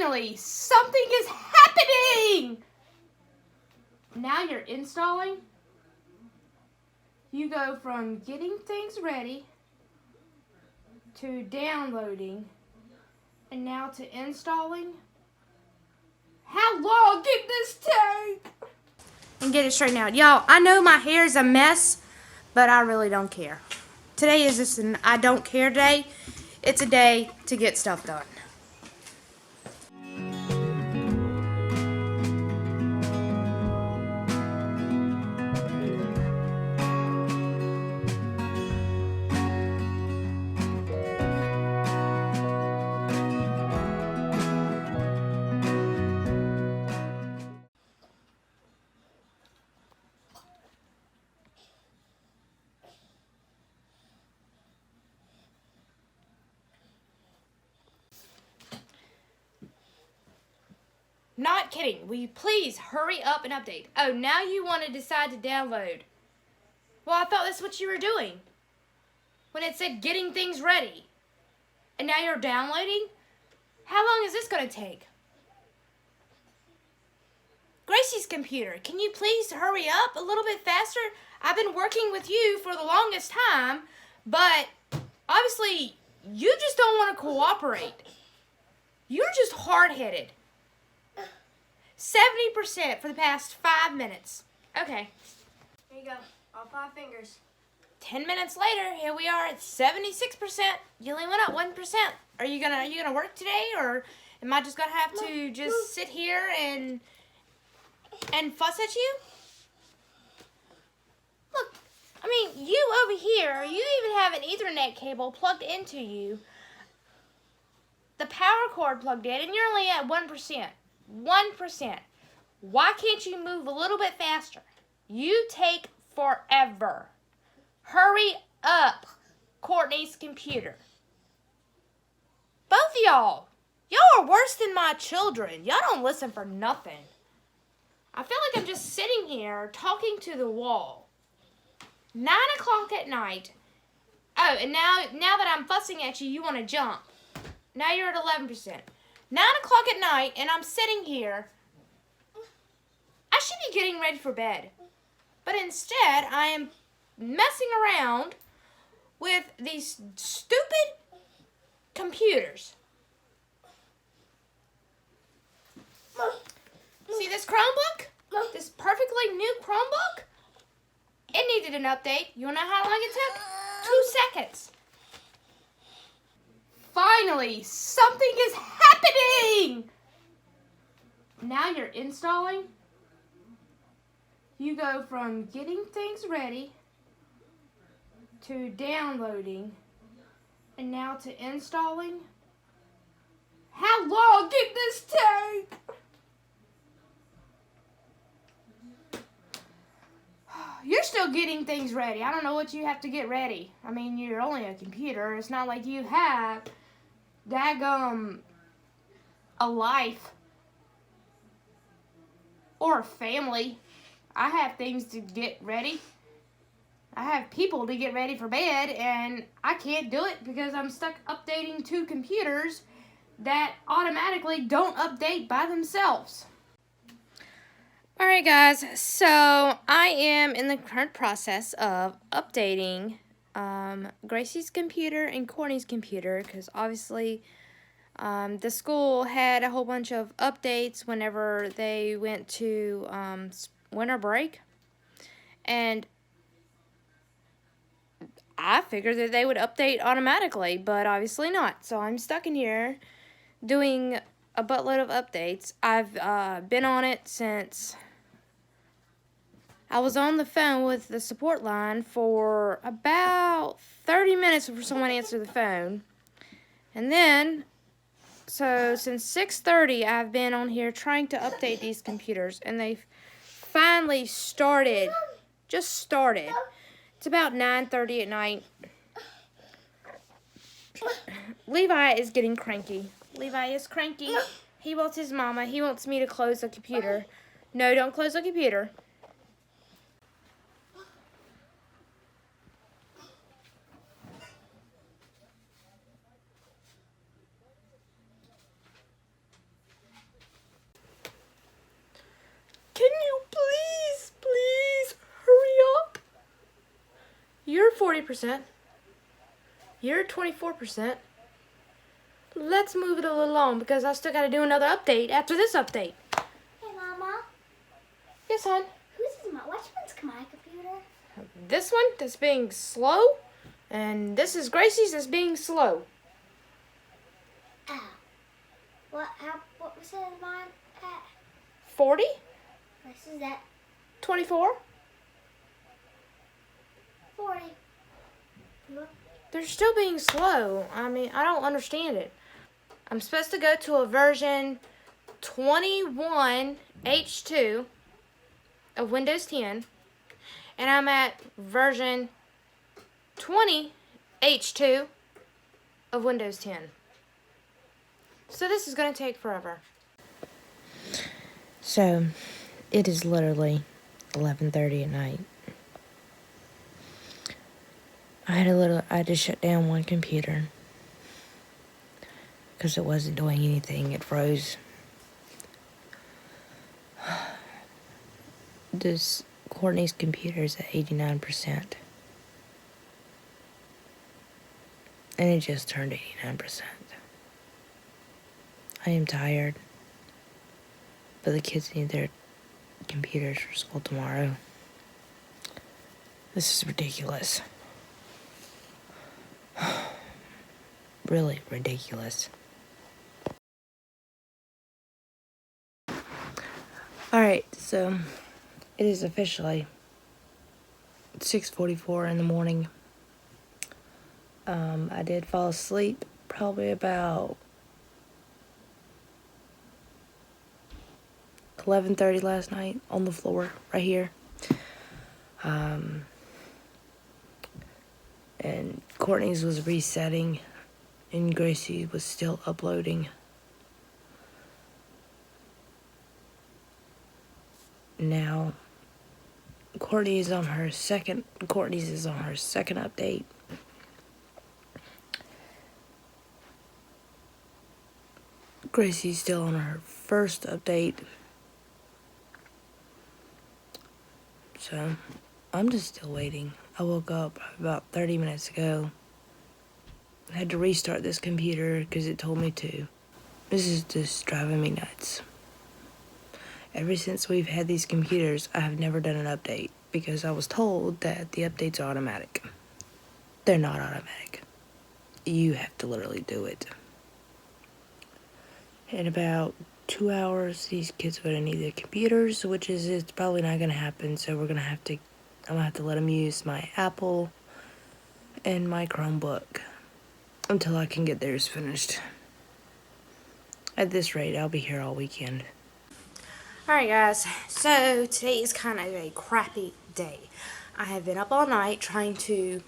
Finally, something is happening! Now you're installing. You go from getting things ready to downloading and now to installing. How long did this take? And get it straightened out. Y'all, I know my hair is a mess, but I really don't care. Today is just an I don't care day. It's a day to get stuff done. Not kidding. Will you please hurry up and update? Oh, now you want to decide to download. Well, I thought that's what you were doing when it said getting things ready. And now you're downloading? How long is this going to take? Gracie's computer, can you please hurry up a little bit faster? I've been working with you for the longest time, but obviously you just don't want to cooperate. You're just hard-headed. 70% for the past 5 minutes. Okay. Here you go. All 5 fingers. 10 minutes later, here we are at 76%. You only went up 1%. Are you gonna work today, or am I just gonna have to just sit here and fuss at you? Look, I mean, you over here, you even have an Ethernet cable plugged into you, the power cord plugged in, and you're only at 1%. 1%. Why can't you move a little bit faster? You take forever. Hurry up, Courtney's computer. Both of y'all. Y'all are worse than my children. Y'all don't listen for nothing. I feel like I'm just sitting here talking to the wall. 9 o'clock at night. Oh, and now that I'm fussing at you, you want to jump. Now you're at 11%. 9 o'clock at night, and I'm sitting here. I should be getting ready for bed. But instead, I am messing around with these stupid computers. See this Chromebook? This perfectly new Chromebook? It needed an update. You wanna know how long it took? 2 seconds. Finally, something is happening! Now you're installing. You go from getting things ready to downloading and now to installing. How long did this take? You're still getting things ready. I don't know what you have to get ready. I mean, you're only a computer. It's not like you have a life or a family. I have things to get ready. I have people to get ready for bed, and I can't do it because I'm stuck updating 2 computers that automatically don't update by themselves. Alright guys, so I am in the current process of updating Gracie's computer and Courtney's computer, because obviously the school had a whole bunch of updates whenever they went to winter break, and I figured that they would update automatically, but obviously not. So I'm stuck in here doing a buttload of updates. I've been on it since I was on the phone with the support line for about 30 minutes before someone answered the phone. And then, so since 6:30, I've been on here trying to update these computers, and they've finally started, just started. It's about 9:30 at night. Levi is getting cranky. Levi is cranky. He wants his mama. He wants me to close the computer. No, don't close the computer. 40%. You're 24%. Let's move it a little on because I still got to do another update after this update. Hey, Mama. Yes, hon. Which one's my computer? This one that's being slow, and this is Gracie's that's being slow. Oh. What was it mine at? 40? This is at 24? 40. They're still being slow. I mean, I don't understand it. I'm supposed to go to a version 21 H2 of Windows 10, and I'm at version 20 H2 of Windows 10. So this is going to take forever. So, it is literally 11:30 at night. I had to shut down one computer because it wasn't doing anything. It froze. Courtney's computer is at 89%. And it just turned 89%. I am tired. But the kids need their computers for school tomorrow. This is ridiculous. Really ridiculous. Alright, so it is officially 6:44 in the morning. I did fall asleep probably about 11:30 last night on the floor right here. And Courtney's was resetting and Gracie was still uploading. Now Courtney's is on her second update. Gracie's still on her first update. So I'm just still waiting. I woke up about 30 minutes ago. I had to restart this computer because it told me to. This is just driving me nuts. Ever since we've had these computers, I have never done an update because I was told that the updates are automatic. They're not automatic. You have to literally do it. In about 2 hours, these kids are going to need their computers, which is it's probably not going to happen, so I'm going to have to let them use my Apple and my Chromebook until I can get theirs finished. At this rate, I'll be here all weekend. Alright guys, so today is kind of a crappy day. I have been up all night trying to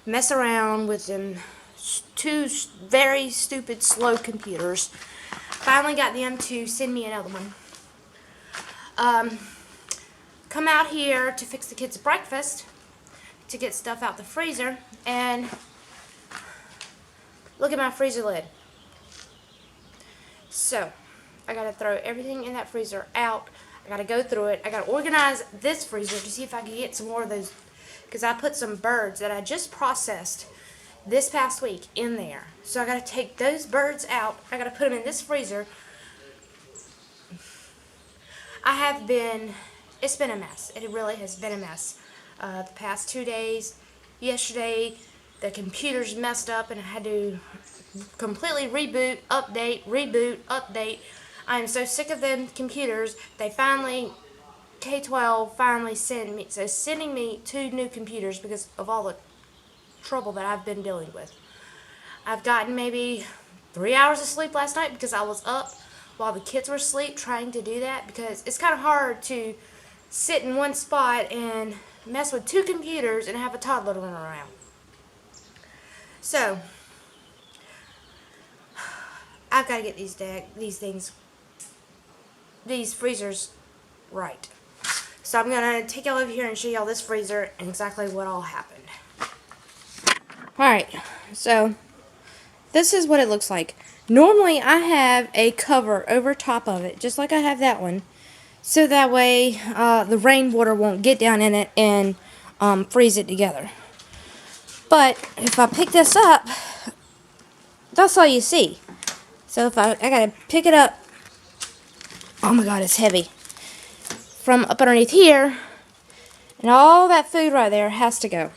mess around with them two very stupid slow computers. Finally got them to send me another one. Come out here to fix the kids' breakfast, to get stuff out the freezer, and look at my freezer lid. So, I gotta throw everything in that freezer out. I gotta go through it. I gotta organize this freezer to see if I can get some more of those, because I put some birds that I just processed this past week in there. So I gotta take those birds out. I gotta put them in this freezer. It's been a mess. It really has been a mess. The past 2 days, yesterday, the computer's messed up and I had to completely reboot, update. I am so sick of them computers. They finally, K-12 finally sending me 2 new computers because of all the trouble that I've been dealing with. I've gotten maybe 3 hours of sleep last night because I was up while the kids were asleep trying to do that, because it's kind of hard to sit in one spot and mess with 2 computers and have a toddler run around. So I've got to get these freezers right. So I'm going to take y'all over here and show y'all this freezer and exactly what all happened. Alright, so this is what it looks like. Normally I have a cover over top of it, just like I have that one, so that way the rainwater won't get down in it and freeze it together. But if I pick this up, that's all you see. So if I gotta pick it up, oh my God, it's heavy. From up underneath here, and all that food right there has to go.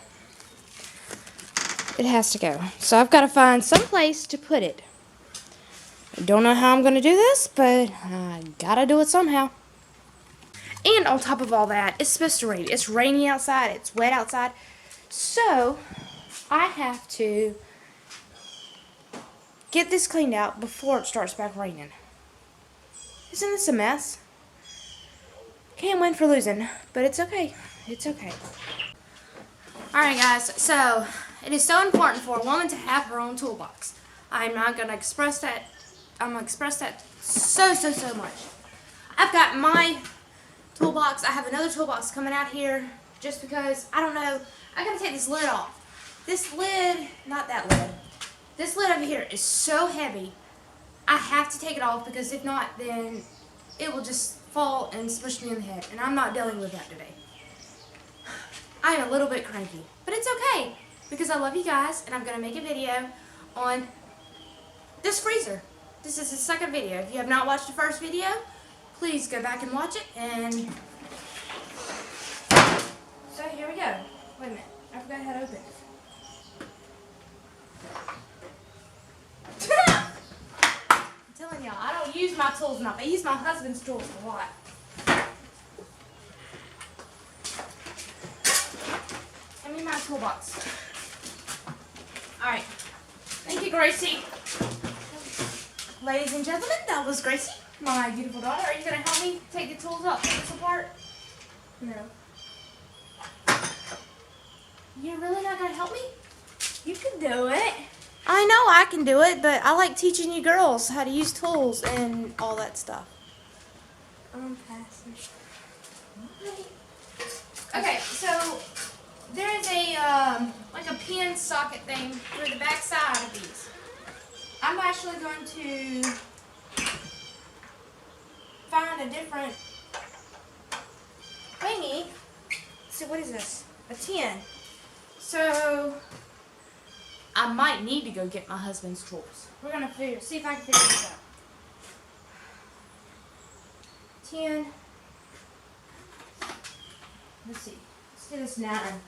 It has to go. So I've got to find some place to put it. I don't know how I'm gonna do this, but I gotta do it somehow. And on top of all that, it's supposed to rain. It's rainy outside, it's wet outside. So I have to get this cleaned out before it starts back raining. Isn't this a mess? Can't win for losing, but it's okay. It's okay. Alright guys, so it is so important for a woman to have her own toolbox. I'm not going to express that. I'm going to express that so much. I've got my toolbox. I have another toolbox coming out here just because, I don't know, I got to take this lid off. This lid, not that lid. This lid over here is so heavy. I have to take it off because if not, then it will just fall and smush me in the head. And I'm not dealing with that today. I am a little bit cranky, but it's okay because I love you guys and I'm going to make a video on this freezer. This is the second video. If you have not watched the first video, please go back and watch it. And so here we go. Wait a minute. I forgot how to open it. I'm telling y'all, I don't use my tools enough. I use my husband's tools a lot. Give me my toolbox. Alright. Thank you, Gracie. Ladies and gentlemen, that was Gracie, my beautiful daughter. Are you going to help me take the tools up, take this apart? No. You're really not going to help me? You can do it. I know I can do it, but I like teaching you girls how to use tools and all that stuff. Okay, so there is a like a pin socket thing for the back side of these. I'm actually going to find a different thingy. So what is this? A tin. So I might need to go get my husband's tools. We're gonna see if I can figure this out. 10. Let's see. Let's do this 9.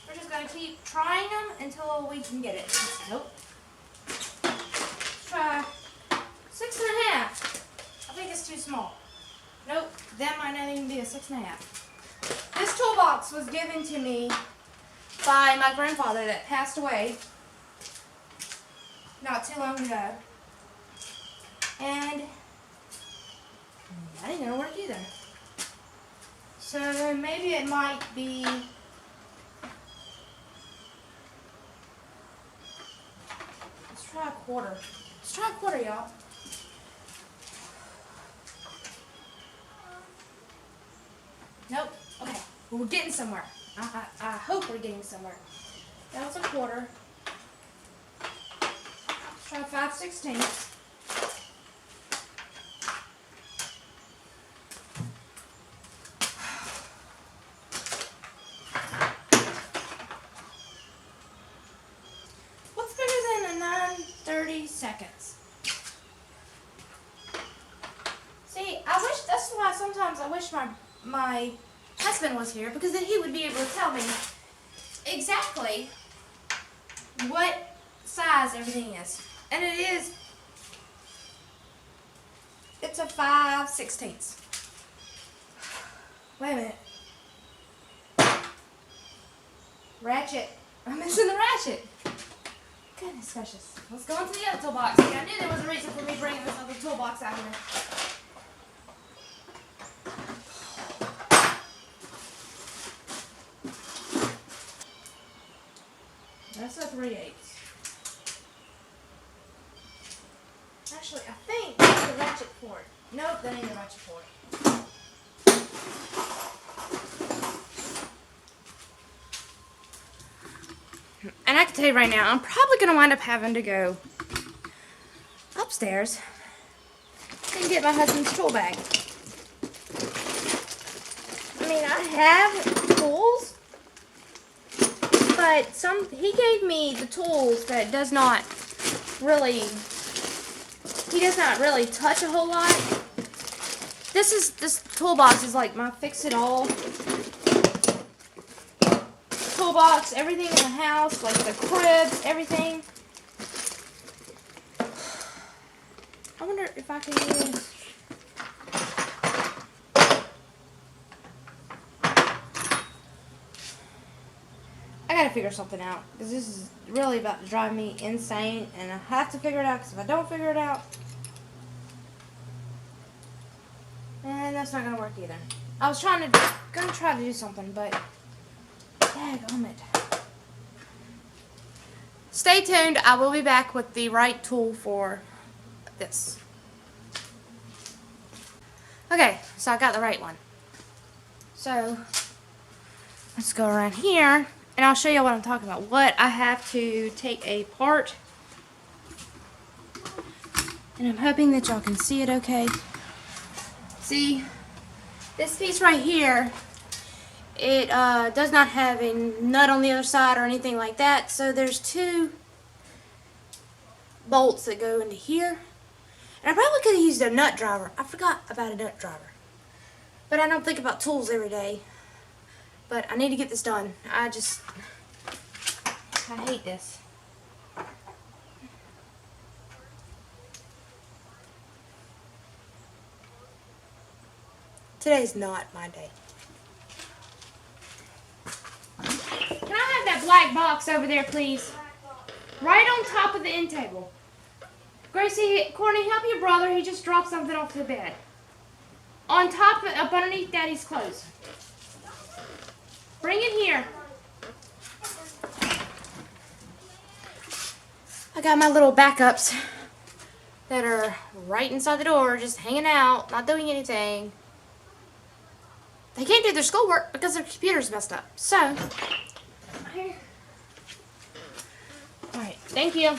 We're just gonna keep trying them until we can get it. Nope. Let's try 6.5. I think it's too small. Nope. That might not even be a 6.5. This toolbox was given to me by my grandfather that passed away not too long ago. And that ain't gonna work either. So maybe it might be let's try a quarter. Let's try a quarter, y'all. Nope. Okay. Well, we're getting somewhere. I hope we're getting somewhere. That was a quarter. Let's try 5/16. What's bigger than a 9/30 seconds? See, I wish, that's why sometimes I wish my husband was here, because then he would be able to tell me exactly what size everything is. And it's a 5/16. Wait a minute. Ratchet. I'm missing the ratchet. Goodness gracious. Let's go into the other toolbox. See, I knew there was a reason for me bringing this other toolbox out here. That's a 3/8. Actually, I think that's the ratchet for it. Nope, that ain't the ratchet for it. And I can tell you right now, I'm probably going to wind up having to go upstairs and get my husband's tool bag. I mean, I have tools, but but he gave me the tools that does not really, he does not really touch a whole lot. This toolbox is like my fix-it-all toolbox, everything in the house, like the cribs, everything. I wonder if I can use... I gotta figure something out, because this is really about to drive me insane, and I have to figure it out, because if I don't figure it out, then that's not gonna work either. I was gonna try to do something, but daggone it. Stay tuned. I will be back with the right tool for this. Okay, so I got the right one. So let's go around here, and I'll show you what I'm talking about. What I have to take apart, and I'm hoping that y'all can see it okay. See, this piece right here, it does not have a nut on the other side or anything like that. So there's two bolts that go into here. And I probably could have used a nut driver. I forgot about a nut driver. But I don't think about tools every day. But I need to get this done. I hate this. Today's not my day. Can I have that black box over there, please? Right on top of the end table. Gracie, Courtney, help your brother. He just dropped something off the bed. On top, up underneath Daddy's clothes. Bring it here. I got my little backups that are right inside the door, just hanging out, not doing anything. They can't do their schoolwork because their computer's messed up. So, here. Alright, thank you.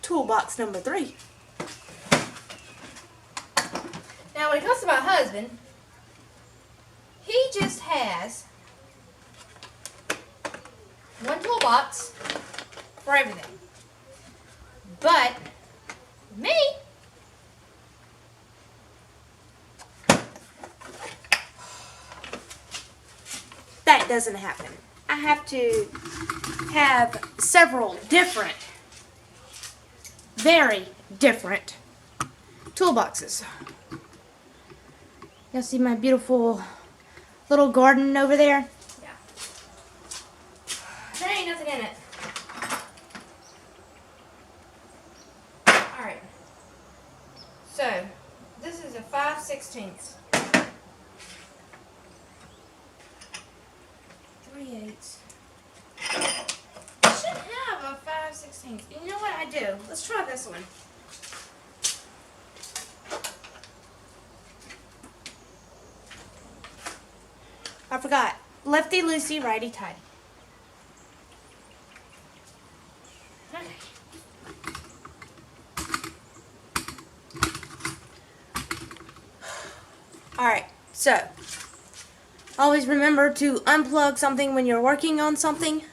Toolbox number 3. Now, when it comes to my husband, he just has one toolbox for everything. But me, that doesn't happen. I have to have several different, very different toolboxes. Y'all see my beautiful little garden over there? Yeah. There ain't nothing in it. Alright. So, this is a 5/16. 3/8. I should have a 5/16. You know what I do? Let's try this one. I forgot. Lefty loosey, righty tighty. Okay. Alright, so always remember to unplug something when you're working on something.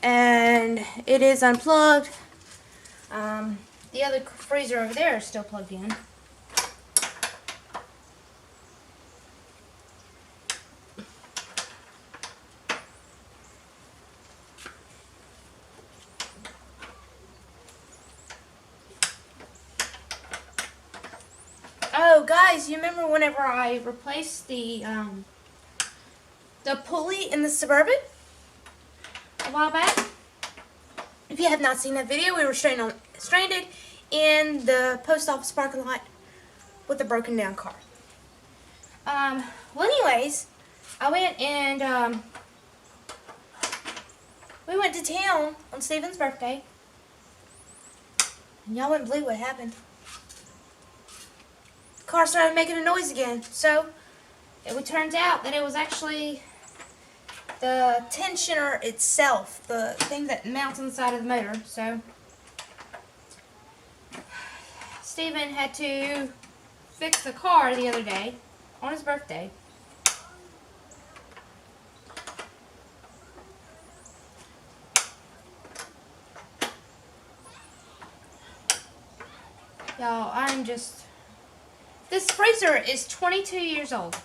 And it is unplugged. The other freezer over there is still plugged in. Oh, guys, you remember whenever I replaced the pulley in the Suburban a while back? If you have not seen that video, we were stranded in the post office parking lot with a broken down car. Well, anyways, I went and we went to town on Steven's birthday, and y'all wouldn't believe what happened. The car started making a noise again. So it turns out that it was actually the tensioner itself, the thing that mounts on the side of the motor. So Steven had to fix the car the other day on his birthday. Y'all, this freezer is 22 years old.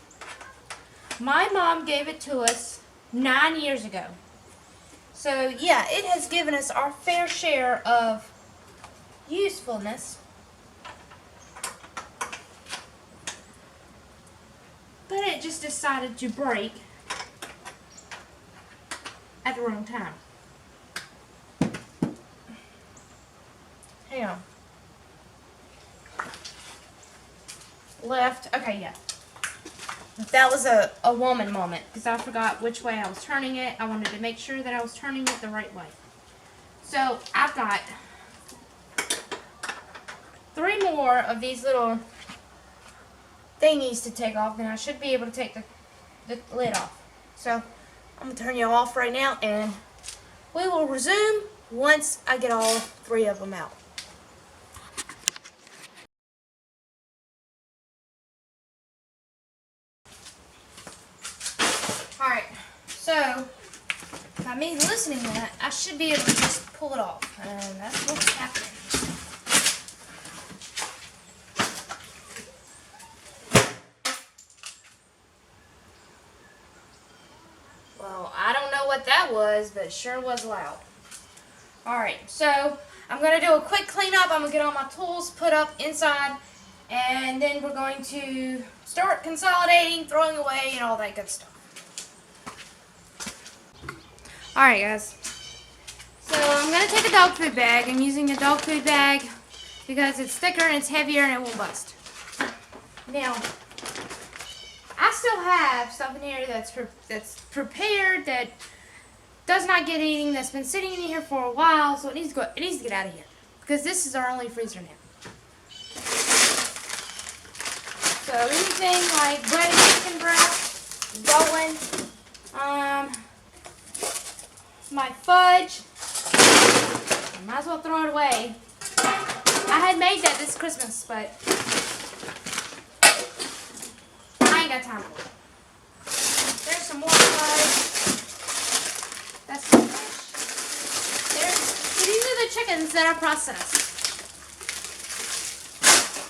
My mom gave it to us 9 years ago. So yeah, it has given us our fair share of usefulness. But it just decided to break at the wrong time. Hang on. Left. Okay, yeah. That was a woman moment because I forgot which way I was turning it. I wanted to make sure that I was turning it the right way. So I've got 3 more of these little thingies to take off, and I should be able to take the lid off. So I'm going to turn you off right now, and we will resume once I get all 3 of them out. Alright, so by me listening to that, I should be able to just pull it off, and that's what's happening. Well, I don't know what that was, but it sure was loud. Alright, so I'm going to do a quick cleanup. I'm going to get all my tools put up inside, and then we're going to start consolidating, throwing away, and all that good stuff. Alright guys, so I'm going to take a dog food bag. I'm using a dog food bag because it's thicker and it's heavier and it won't bust. Now, I still have stuff in here that's prepared, that does not get eating, that's been sitting in here for a while, so it needs to get out of here because this is our only freezer now. So anything like bread and chicken breast, going, my fudge, I might as well throw it away. I had made that this Christmas, but I ain't got time for it. There's some more fudge. That's some fish. So these are the chickens that I processed.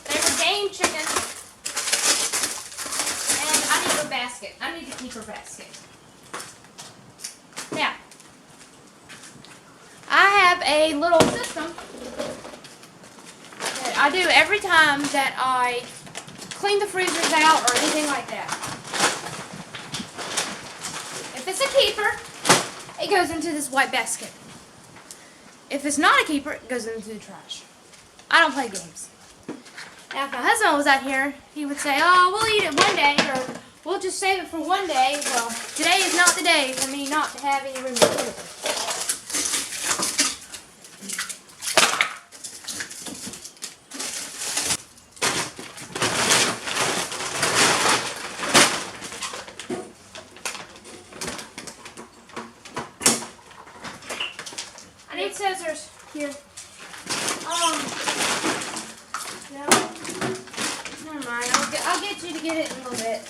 They were game chickens. And I need a basket. I need to keep a basket. Now, I have a little system that I do every time that I clean the freezers out or anything like that. If it's a keeper, it goes into this white basket. If it's not a keeper, it goes into the trash. I don't play games. Now, if my husband was out here, he would say, oh, we'll eat it one day, or we'll just save it for one day. Well, today is not the day for me not to have any room to put it. I need scissors here. No, never mind. I'll get you to get it in a little bit.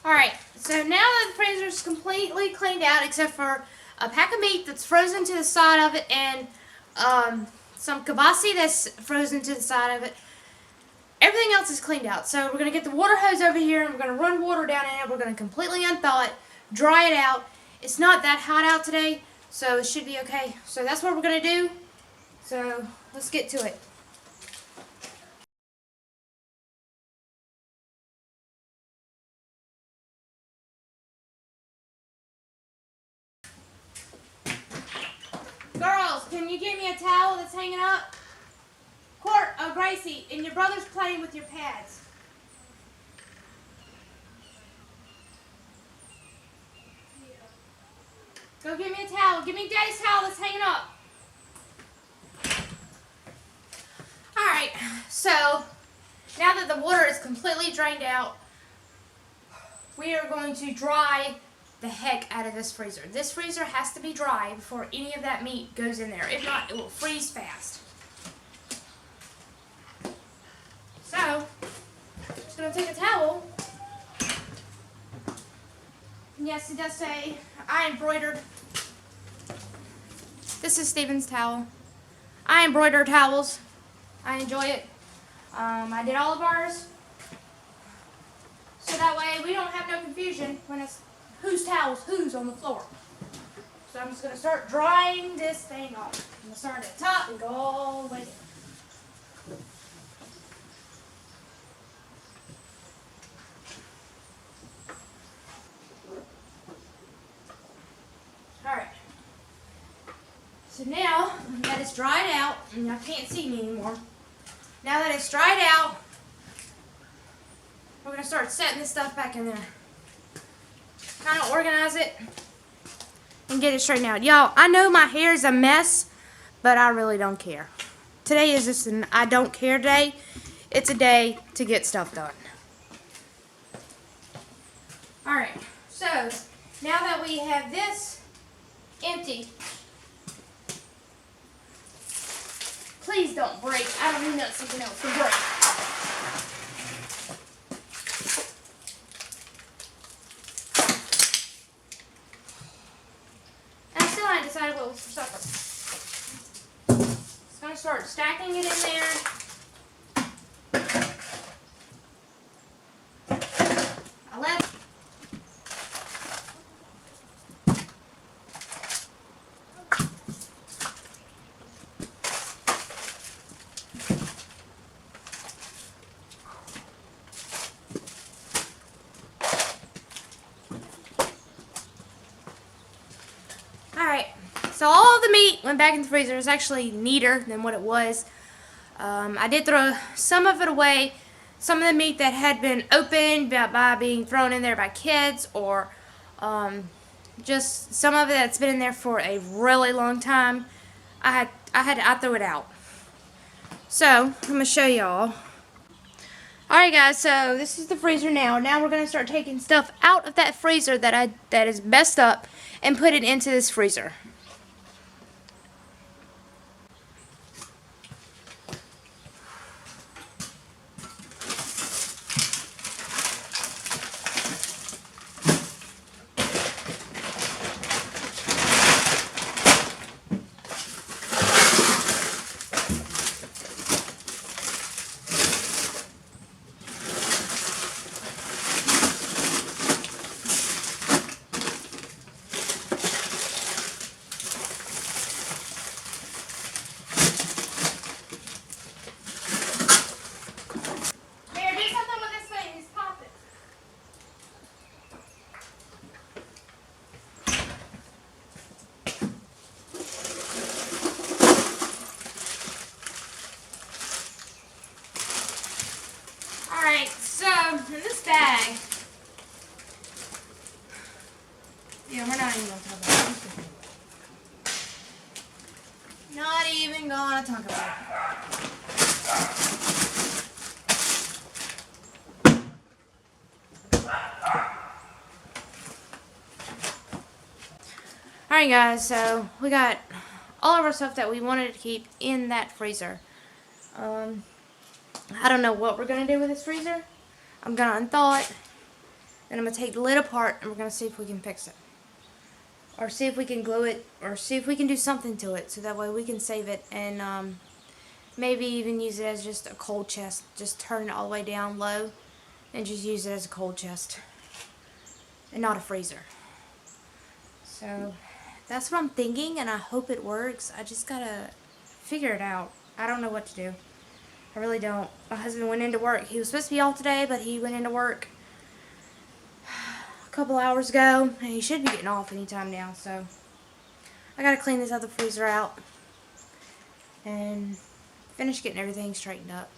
Alright, so now that the freezer is completely cleaned out, except for a pack of meat that's frozen to the side of it, and some kibasi that's frozen to the side of it, everything else is cleaned out. So we're going to get the water hose over here, and we're going to run water down in it. We're going to completely unthaw it, dry it out. It's not that hot out today, so it should be okay. So that's what we're going to do. So let's get to it. Girls, can you give me a towel that's hanging up? Gracie, and your brother's playing with your pads. Go get me a towel. Give me Daddy's towel that's hanging up. Alright, so now that the water is completely drained out, we are going to dry the heck out of this freezer. This freezer has to be dry before any of that meat goes in there. If not, it will freeze fast. So, I'm just going to take a towel. Yes, it does say I embroidered. This is Steven's towel. I embroider towels. I enjoy it. I did all of ours. So that way we don't have no confusion when it's whose towels, who's on the floor. So I'm just going to start drying this thing off. I'm going to start at the top and go all the way down. Alright. So now that it's dried out, and y'all can't see me anymore. Now that it's dried out, we're going to start setting this stuff back in there. Kind of organize it and get it straightened out. Y'all, I know my hair is a mess, but I really don't care. Today is just an I don't care day. It's a day to get stuff done. Alright, so now that we have this empty, please don't break. I don't need something else to break. I decided what was for supper. Just going to start stacking it in there. I left. Alright, so all of the meat went back in the freezer. It's actually neater than what it was. I did throw some of it away. Some of the meat that had been opened by being thrown in there by kids, or just some of it that's been in there for a really long time, I threw it out. So I'm gonna show y'all. Alright guys, so this is the freezer now. Now we're gonna start taking stuff out of that freezer that is messed up and put it into this freezer. Alright, so in this bag, yeah, we're not even going to talk about it. Not even going to talk about it. Alright guys, so we got all of our stuff that we wanted to keep in that freezer. I don't know what we're going to do with this freezer. I'm going to unthaw it, and I'm going to take the lid apart, and we're going to see if we can fix it. Or see if we can glue it, or see if we can do something to it, so that way we can save it, and maybe even use it as just a cold chest. Just turn it all the way down low, and just use it as a cold chest, and not a freezer. So that's what I'm thinking, and I hope it works. I just got to figure it out. I don't know what to do. I really don't. My husband went into work. He was supposed to be off today, but he went into work a couple hours ago, and he should be getting off anytime now. So I gotta clean this other freezer out and finish getting everything straightened up.